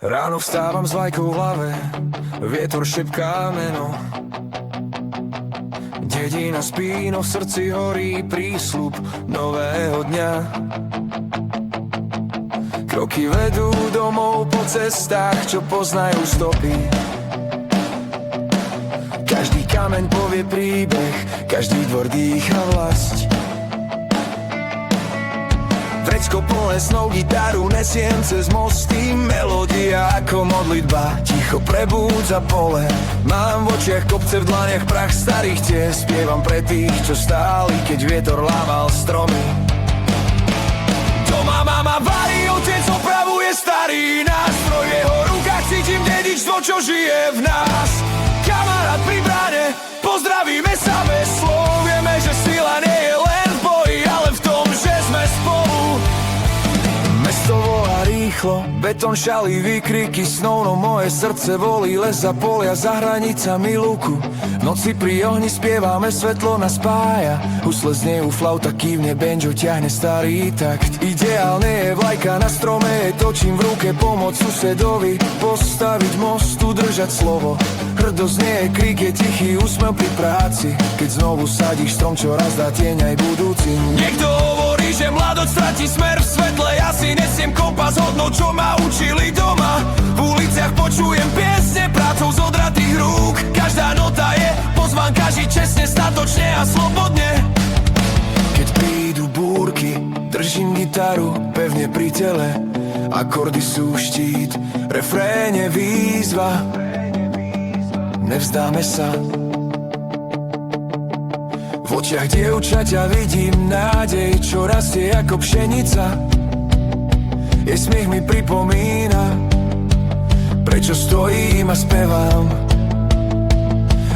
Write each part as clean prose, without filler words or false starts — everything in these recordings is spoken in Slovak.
Ráno vstávam s vlajkou v hlave, vietor šepká meno. Dedina spí, no v srdci horí prísľub nového dňa. Kroky vedú domov po cestách, čo poznajú stopy. Každý kameň povie príbeh, každý dvor dýcha vlasť. Vrecko plné snov, gitaru nesiem cez mosty. Melódia ako modlitba ticho prebúdza pole. Mám v očiach kopce, v dlaniach prach starých tiest. Spievam pre tých, čo stáli, keď vietor lámal stromy. Doma mama varí, otec opravuje starý nástroj. V jeho rukách cítim dedičstvo, čo žije v nás. Kamarát pri bráne, pozdravíme sa bez slov. Vieme, že sila nie je len v boji, ale v tom, že sme spolu. Mesto volá rýchlo, betón šalí výkriky snov, no moje srdce volí les za polia za hranicami luku. V noci pri ohni spievame, svetlo nás spája. Husle znejú, flauta kývne, banjo ťahne starý takt. Ideálne je vlajka na strome, jej točím v ruke, pomoc susedovi postaviť most, udržať slovo. Hrdosť nie je krík, je tichý úsmev pri práci. Keď znovu sadíš strom, čo raz dá tieň aj budúcim. Niekto hovorí, že mladosť stratí smer v svetle. Ja si nesiem kompas hodnot, čo ma učili doma. V uliciach počujem piesne prácou z odratých rúk. Každá nota je pozvánka žiť čestne, statočne a slobodne. Keď prídu búrky, držím gitaru pevne pri tele. Akordy sú štít, refréne výzva. Nevzdáme sa. V očiach dievčaťa vidím nádej, čo rastie ako pšenica. Jej smiech mi pripomína, prečo stojím a spevám.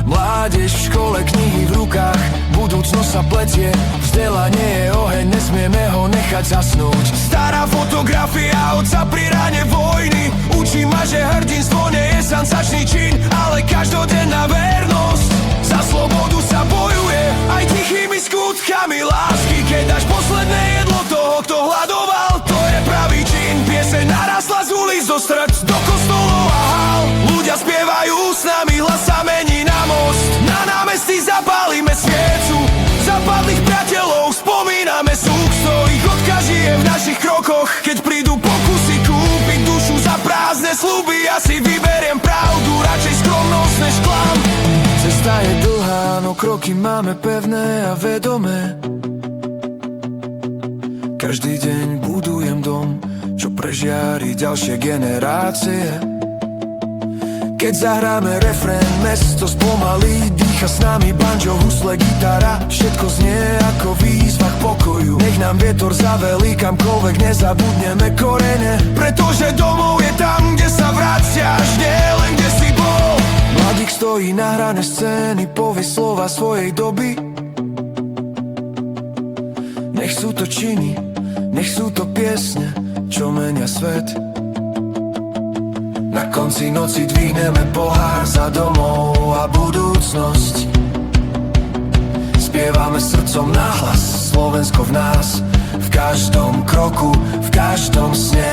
Mládež v škole, knihy v rukách, budúcnosť sa pletie. Vzdelanie je oheň, nesmieme ho nechať zasnúť. Stará fotografia otca pri ráne vojny učí ma, že hrdinstvo nie je senzačný čin, ale každodenná vernosť. Za slobodu sa bojuje aj tichými skutkami lásky. Keď dáš posledné jedlo toho, kto hľadoval, to je pravý čin. Pieseň narastla z ulic do srdc, do kostolov a hál. Ľudia spievajú s nami, hlas sa mení na most. Na námestí zapálime sviecu, zapadlých priateľov spomíname súk, z ktorých odkaz žije v našich krokoch. Keď prídu pokusy kúpiť dušu za prázdne sľuby, ja si vyberiem pravdu, radšej skromnosť než klam. Cesta je dlhá, no kroky máme pevné a vedomé. Každý deň budujem dom, čo prežiari ďalšie generácie. Keď zahráme refrén, mesto spomalí, dýcha s nami banjo, husle, gitara. Všetko znie ako výzva k pokoju. Nech nám vietor zavelí, kamkoľvek nezabudneme korene. Pretože domov je tam, kde sa vraciaš, nie len kde si bol. Mladík stojí na hrane scény, povie slova svojej doby. Nech sú to činy, nech sú to piesne, čo menia svet. Na konci noci dvihneme pohár za domov a budúcnosť. Spievame srdcom nahlas, Slovensko v nás, v každom kroku, v každom sne.